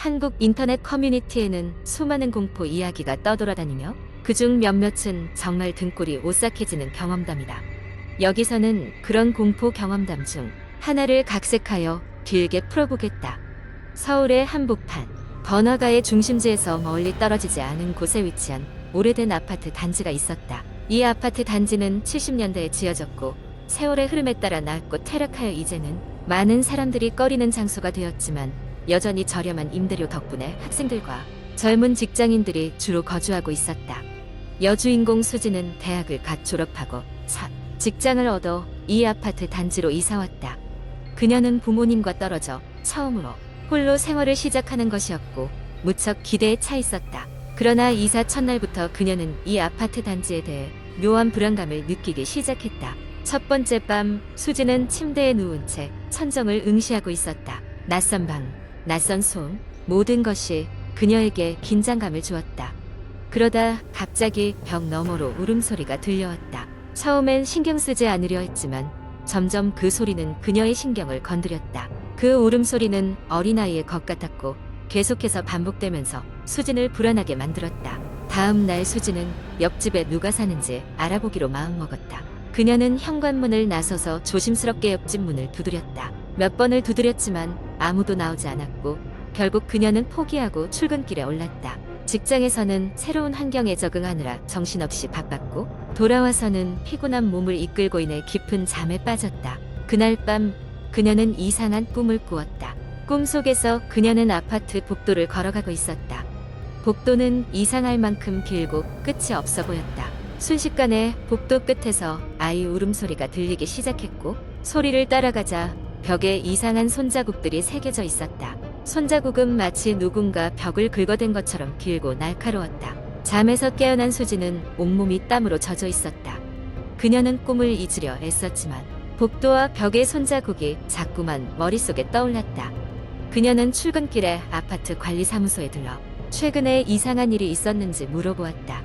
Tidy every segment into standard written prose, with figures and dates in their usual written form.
한국 인터넷 커뮤니티에는 수많은 공포 이야기가 떠돌아다니며 그중 몇몇은 정말 등골이 오싹해지는 경험담이다. 여기서는 그런 공포 경험담 중 하나를 각색하여 길게 풀어보겠다. 서울의 한복판, 번화가의 중심지에서 멀리 떨어지지 않은 곳에 위치한 오래된 아파트 단지가 있었다. 이 아파트 단지는 70년대에 지어졌고 세월의 흐름에 따라 낡고 퇴락하여 이제는 많은 사람들이 꺼리는 장소가 되었지만 여전히 저렴한 임대료 덕분에 학생들과 젊은 직장인들이 주로 거주하고 있었다. 여주인공 수지는 대학을 갓 졸업하고 첫 직장을 얻어 이 아파트 단지로 이사왔다. 그녀는 부모님과 떨어져 처음으로 홀로 생활을 시작하는 것이었고 무척 기대에 차 있었다. 그러나 이사 첫날부터 그녀는 이 아파트 단지에 대해 묘한 불안감을 느끼기 시작했다. 첫 번째 밤, 수지는 침대에 누운 채 천정을 응시하고 있었다. 낯선 방, 낯선 소음, 모든 것이 그녀에게 긴장감을 주었다. 그러다 갑자기 벽 너머로 울음소리가 들려왔다. 처음엔 신경 쓰지 않으려 했지만 점점 그 소리는 그녀의 신경을 건드렸다. 그 울음소리는 어린아이의 것 같았고 계속해서 반복되면서 수진을 불안하게 만들었다. 다음 날 수진은 옆집에 누가 사는지 알아보기로 마음먹었다. 그녀는 현관문을 나서서 조심스럽게 옆집 문을 두드렸다. 몇 번을 두드렸지만 아무도 나오지 않았고 결국 그녀는 포기하고 출근길에 올랐다. 직장에서는 새로운 환경에 적응하느라 정신없이 바빴고 돌아와서는 피곤한 몸을 이끌고 인해 깊은 잠에 빠졌다. 그날 밤 그녀는 이상한 꿈을 꾸었다. 꿈속에서 그녀는 아파트 복도를 걸어가고 있었다. 복도는 이상할 만큼 길고 끝이 없어 보였다. 순식간에 복도 끝에서 아이 울음소리가 들리기 시작했고 소리를 따라가자 벽에 이상한 손자국들이 새겨져 있었다. 손자국은 마치 누군가 벽을 긁어댄 것처럼 길고 날카로웠다. 잠에서 깨어난 수지는 온몸이 땀으로 젖어 있었다. 그녀는 꿈을 잊으려 애썼지만 복도와 벽의 손자국이 자꾸만 머릿속에 떠올랐다. 그녀는 출근길에 아파트 관리사무소에 들러 최근에 이상한 일이 있었는지 물어보았다.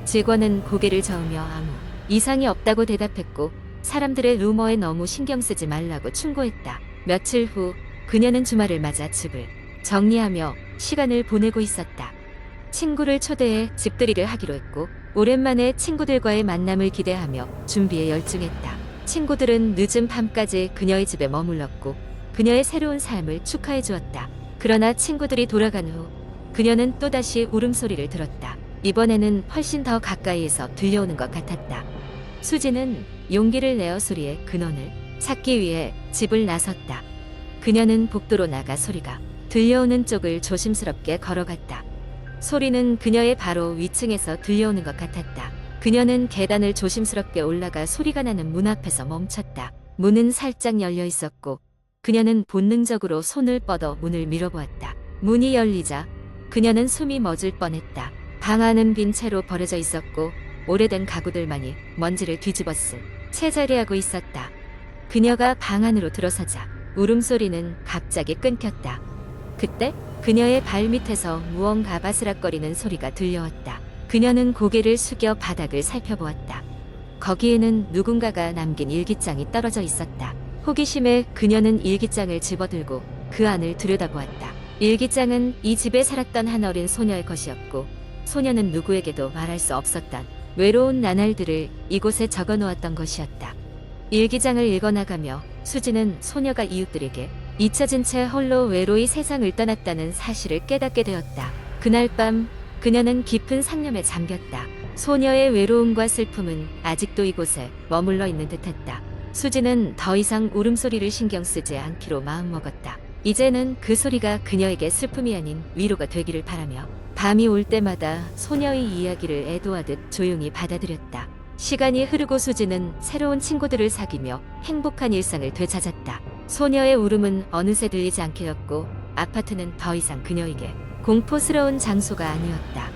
직원은 고개를 저으며 아무 이상이 없다고 대답했고 사람들의 루머에 너무 신경 쓰지 말라고 충고했다. 며칠 후 그녀는 주말을 맞아 집을 정리하며 시간을 보내고 있었다. 친구를 초대해 집들이를 하기로 했고 오랜만에 친구들과의 만남을 기대하며 준비에 열중했다. 친구들은 늦은 밤까지 그녀의 집에 머물렀고 그녀의 새로운 삶을 축하해 주었다. 그러나 친구들이 돌아간 후 그녀는 또다시 울음소리를 들었다. 이번에는 훨씬 더 가까이에서 들려오는 것 같았다. 수지는 용기를 내어 소리의 근원을 찾기 위해 집을 나섰다. 그녀는 복도로 나가 소리가 들려오는 쪽을 조심스럽게 걸어갔다. 소리는 그녀의 바로 위층에서 들려오는 것 같았다. 그녀는 계단을 조심스럽게 올라가 소리가 나는 문 앞에서 멈췄다. 문은 살짝 열려 있었고 그녀는 본능적으로 손을 뻗어 문을 밀어보았다. 문이 열리자 그녀는 숨이 멎을 뻔했다. 방 안은 빈 채로 버려져 있었고 오래된 가구들만이 먼지를 뒤집어 쓴 채 자리하고 있었다. 그녀가 방 안으로 들어서자 울음소리는 갑자기 끊겼다. 그때 그녀의 발밑에서 무언가 바스락거리는 소리가 들려왔다. 그녀는 고개를 숙여 바닥을 살펴보았다. 거기에는 누군가가 남긴 일기장이 떨어져 있었다. 호기심에 그녀는 일기장을 집어들고 그 안을 들여다보았다. 일기장은 이 집에 살았던 한 어린 소녀의 것이었고 소녀는 누구에게도 말할 수 없었던 외로운 나날들을 이곳에 적어놓았던 것이었다. 일기장을 읽어나가며 수지는 소녀가 이웃들에게 잊혀진 채 홀로 외로이 세상을 떠났다는 사실을 깨닫게 되었다. 그날 밤 그녀는 깊은 상념에 잠겼다. 소녀의 외로움과 슬픔은 아직도 이곳에 머물러 있는 듯했다. 수지는 더 이상 울음소리를 신경 쓰지 않기로 마음먹었다. 이제는 그 소리가 그녀에게 슬픔이 아닌 위로가 되기를 바라며 밤이 올 때마다 소녀의 이야기를 애도하듯 조용히 받아들였다. 시간이 흐르고 수지는 새로운 친구들을 사귀며 행복한 일상을 되찾았다. 소녀의 울음은 어느새 들리지 않게 되었고 아파트는 더 이상 그녀에게 공포스러운 장소가 아니었다.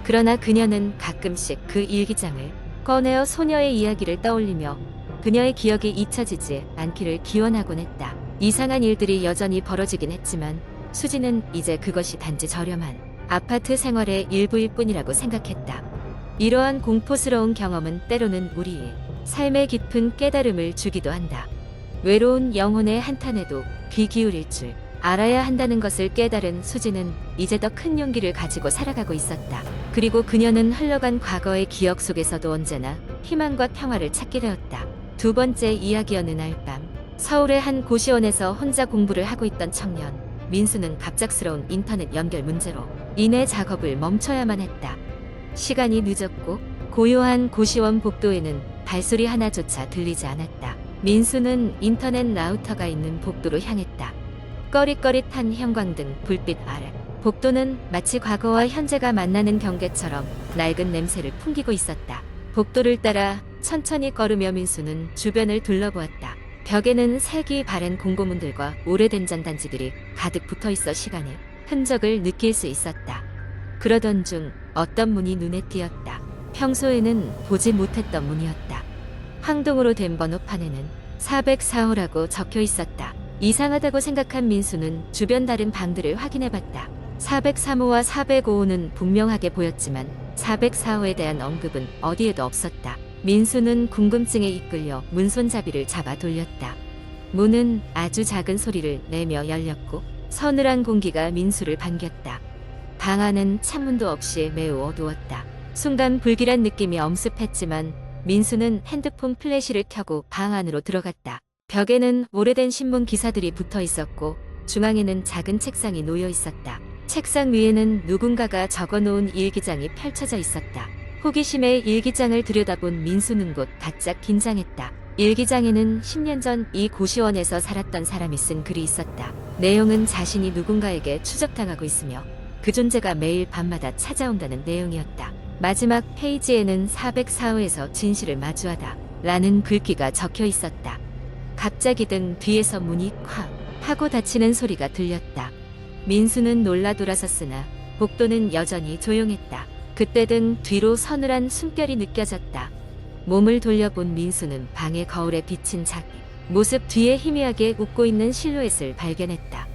그러나 그녀는 가끔씩 그 일기장을 꺼내어 소녀의 이야기를 떠올리며 그녀의 기억이 잊혀지지 않기를 기원하곤 했다. 이상한 일들이 여전히 벌어지긴 했지만 수지는 이제 그것이 단지 저렴한 아파트 생활의 일부일 뿐이라고 생각했다. 이러한 공포스러운 경험은 때로는 우리의 삶에 깊은 깨달음을 주기도 한다. 외로운 영혼의 한탄에도 귀 기울일 줄 알아야 한다는 것을 깨달은 수지는 이제 더 큰 용기를 가지고 살아가고 있었다. 그리고 그녀는 흘러간 과거의 기억 속에서도 언제나 희망과 평화를 찾게 되었다. 두 번째 이야기. 어느 날 밤 서울의 한 고시원에서 혼자 공부를 하고 있던 청년 민수는 갑작스러운 인터넷 연결 문제로 인해 작업을 멈춰야만 했다. 시간이 늦었고 고요한 고시원 복도에는 발소리 하나조차 들리지 않았다. 민수는 인터넷 라우터가 있는 복도로 향했다. 꺼릿꺼릿한 형광등 불빛 아래 복도는 마치 과거와 현재가 만나는 경계처럼 낡은 냄새를 풍기고 있었다. 복도를 따라 천천히 걸으며 민수는 주변을 둘러보았다. 벽에는 색이 바랜 공고문들과 오래된 잔단지들이 가득 붙어있어 시간의 흔적을 느낄 수 있었다. 그러던 중 어떤 문이 눈에 띄었다. 평소에는 보지 못했던 문이었다. 황동으로 된 번호판에는 404호라고 적혀 있었다. 이상하다고 생각한 민수는 주변 다른 방들을 확인해봤다. 403호와 405호는 분명하게 보였지만 404호에 대한 언급은 어디에도 없었다. 민수는 궁금증에 이끌려 문손잡이를 잡아 돌렸다. 문은 아주 작은 소리를 내며 열렸고 서늘한 공기가 민수를 반겼다. 방 안은 창문도 없이 매우 어두웠다. 순간 불길한 느낌이 엄습했지만 민수는 핸드폰 플래시를 켜고 방 안으로 들어갔다. 벽에는 오래된 신문 기사들이 붙어 있었고 중앙에는 작은 책상이 놓여 있었다. 책상 위에는 누군가가 적어놓은 일기장이 펼쳐져 있었다. 호기심에 일기장을 들여다본 민수는 곧 바짝 긴장했다. 일기장에는 10년 전 이 고시원에서 살았던 사람이 쓴 글이 있었다. 내용은 자신이 누군가에게 추적당하고 있으며 그 존재가 매일 밤마다 찾아온다는 내용이었다. 마지막 페이지에는 404호에서 진실을 마주하다 라는 글귀가 적혀 있었다. 갑자기 등 뒤에서 문이 콱 하고 닫히는 소리가 들렸다. 민수는 놀라 돌아섰으나 복도는 여전히 조용했다. 그때 등 뒤로 서늘한 숨결이 느껴졌다. 몸을 돌려본 민수는 방의 거울에 비친 자기 모습 뒤에 희미하게 웃고 있는 실루엣을 발견했다.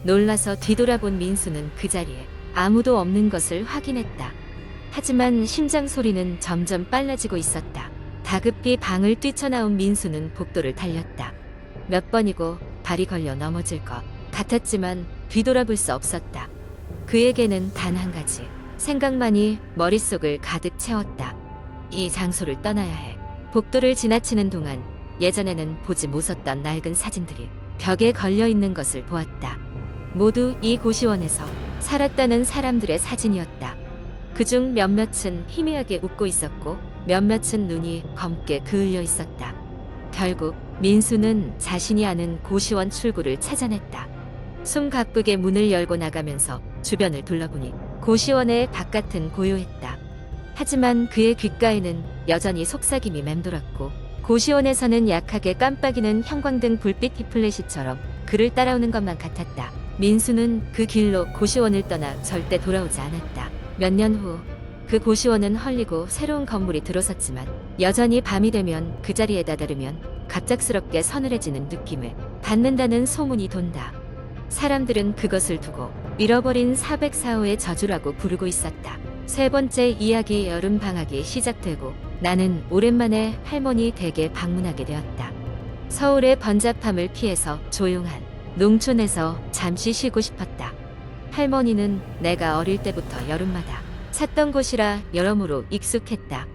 놀라서 뒤돌아본 민수는 그 자리에 아무도 없는 것을 확인했다. 하지만 심장 소리는 점점 빨라지고 있었다. 다급히 방을 뛰쳐나온 민수는 복도를 달렸다. 몇 번이고 발이 걸려 넘어질 것 같았지만 뒤돌아볼 수 없었다. 그에게는 단 한 가지 생각만이 머릿속을 가득 채웠다. 이 장소를 떠나야 해. 복도를 지나치는 동안 예전에는 보지 못했던 낡은 사진들이 벽에 걸려 있는 것을 보았다. 모두 이 고시원에서 살았다는 사람들의 사진이었다. 그중 몇몇은 희미하게 웃고 있었고 몇몇은 눈이 검게 그을려 있었다. 결국 민수는 자신이 아는 고시원 출구를 찾아냈다. 숨 가쁘게 문을 열고 나가면서 주변을 둘러보니 고시원의 바깥은 고요했다. 하지만 그의 귓가에는 여전히 속삭임이 맴돌았고 고시원에서는 약하게 깜빡이는 형광등 불빛 플래시처럼 그를 따라오는 것만 같았다. 민수는 그 길로 고시원을 떠나 절대 돌아오지 않았다. 몇 년 후 그 고시원은 헐리고 새로운 건물이 들어섰지만 여전히 밤이 되면 그 자리에 다다르면 갑작스럽게 서늘해지는 느낌을 받는다는 소문이 돈다. 사람들은 그것을 두고 잃어버린 404호의 저주라고 부르고 있었다. 세 번째 이야기. 여름 방학이 시작되고 나는 오랜만에 할머니 댁에 방문하게 되었다. 서울의 번잡함을 피해서 조용한 농촌에서 잠시 쉬고 싶었다. 할머니는 내가 어릴 때부터 여름마다 찾던 곳이라 여러모로 익숙했다.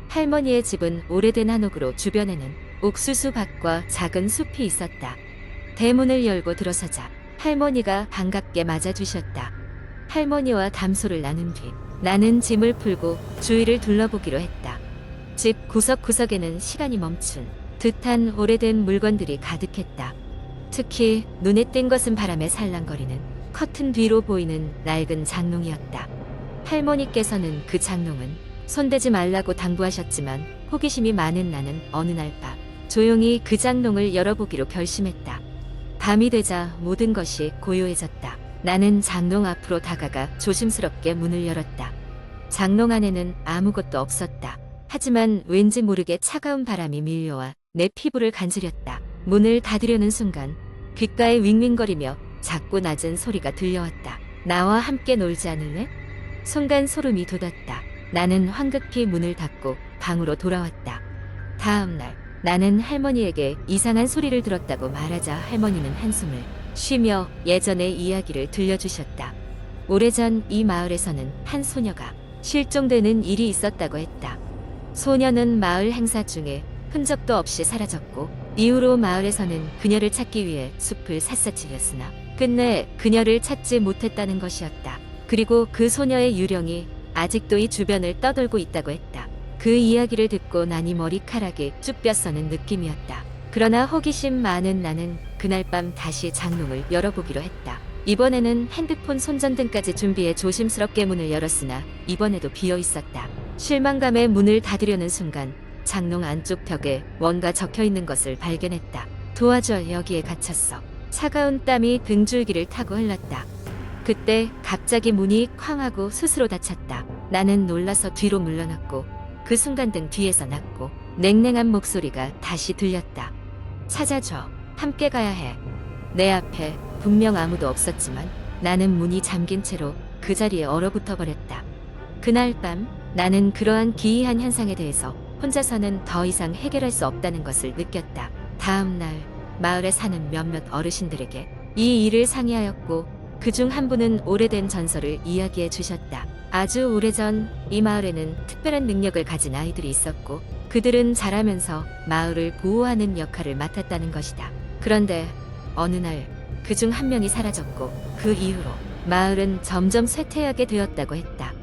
할머니의 집은 오래된 한옥으로 주변에는 옥수수 밭과 작은 숲이 있었다. 대문을 열고 들어서자 할머니가 반갑게 맞아주셨다. 할머니와 담소를 나눈 뒤 나는 짐을 풀고 주위를 둘러보기로 했다. 집 구석구석에는 시간이 멈춘 듯한 오래된 물건들이 가득했다. 특히 눈에 띈 것은 바람에 살랑거리는 커튼 뒤로 보이는 낡은 장롱이었다. 할머니께서는 그 장롱은 손대지 말라고 당부하셨지만 호기심이 많은 나는 어느 날 밤 조용히 그 장롱을 열어보기로 결심했다. 밤이 되자 모든 것이 고요해졌다. 나는 장롱 앞으로 다가가 조심스럽게 문을 열었다. 장롱 안에는 아무것도 없었다. 하지만 왠지 모르게 차가운 바람이 밀려와 내 피부를 간지렸다. 문을 닫으려는 순간 귓가에 윙윙거리며 작고 낮은 소리가 들려왔다. 나와 함께 놀지 않을래? 순간 소름이 돋았다. 나는 황급히 문을 닫고 방으로 돌아왔다. 다음 날 나는 할머니에게 이상한 소리를 들었다고 말하자 할머니는 한숨을 쉬며 예전의 이야기를 들려주셨다. 오래전 이 마을에서는 한 소녀가 실종되는 일이 있었다고 했다. 소녀는 마을 행사 중에 흔적도 없이 사라졌고 이후로 마을에서는 그녀를 찾기 위해 숲을 샅샅이 끝내 그녀를 찾지 못했다는 것이었다. 그리고 그 소녀의 유령이 아직도 이 주변을 떠돌고 있다고 했다. 그 이야기를 듣고 나니 머리카락이 쭉 뼈서는 느낌이었다. 그러나 호기심 많은 나는 그날 밤 다시 장롱을 열어보기로 했다. 이번에는 핸드폰 손전등까지 준비해 조심스럽게 문을 열었으나 이번에도 비어 있었다. 실망감에 문을 닫으려는 순간 장롱 안쪽 벽에 뭔가 적혀 있는 것을 발견했다. 도와줘, 여기에 갇혔어. 차가운 땀이 등줄기를 타고 흘렀다. 그때 갑자기 문이 쾅 하고 스스로 닫혔다. 나는 놀라서 뒤로 물러났고 그 순간 등 뒤에서 낮고 냉랭한 목소리가 다시 들렸다. 찾아줘. 함께 가야 해. 내 앞에 분명 아무도 없었지만 나는 문이 잠긴 채로 그 자리에 얼어붙어 버렸다. 그날 밤 나는 그러한 기이한 현상에 대해서 혼자서는 더 이상 해결할 수 없다는 것을 느꼈다. 다음 날 마을에 사는 몇몇 어르신들에게 이 일을 상의하였고 그중 한 분은 오래된 전설을 이야기해 주셨다. 아주 오래전 이 마을에는 특별한 능력을 가진 아이들이 있었고 그들은 자라면서 마을을 보호하는 역할을 맡았다는 것이다. 그런데 어느 날 그중 한 명이 사라졌고 그 이후로 마을은 점점 쇠퇴하게 되었다고 했다.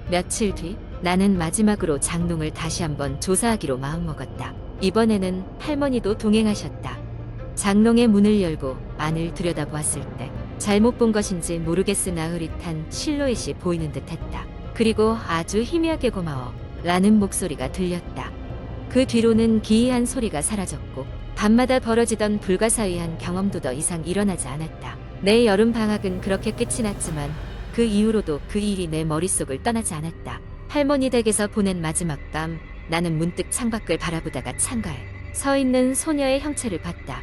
며칠 뒤 나는 마지막으로 장롱을 다시 한번 조사하기로 마음먹었다. 이번에는 할머니도 동행하셨다. 장롱의 문을 열고 안을 들여다보았을 때 잘못 본 것인지 모르겠으나 흐릿한 실루엣이 보이는 듯했다. 그리고 아주 희미하게 고마워 라는 목소리가 들렸다. 그 뒤로는 기이한 소리가 사라졌고 밤마다 벌어지던 불가사의한 경험도 더 이상 일어나지 않았다. 내 여름 방학은 그렇게 끝이 났지만 그 이후로도 그 일이 내 머릿속을 떠나지 않았다. 할머니 댁에서 보낸 마지막 밤 나는 문득 창밖을 바라보다가 창가에 서 있는 소녀의 형체를 봤다.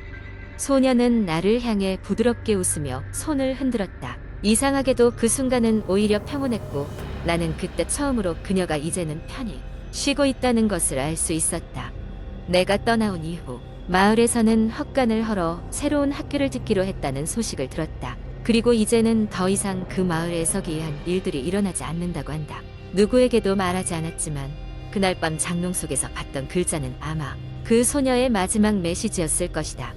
소녀는 나를 향해 부드럽게 웃으며 손을 흔들었다. 이상하게도 그 순간은 오히려 평온했고 나는 그때 처음으로 그녀가 이제는 편히 쉬고 있다는 것을 알 수 있었다. 내가 떠나온 이후 마을에서는 헛간을 헐어 새로운 학교를 짓기로 했다는 소식을 들었다. 그리고 이제는 더 이상 그 마을에 서기이한 일들이 일어나지 않는다고 한다. 누구에게도 말하지 않았지만 그날 밤 장롱 속에서 봤던 글자는 아마 그 소녀의 마지막 메시지였을 것이다.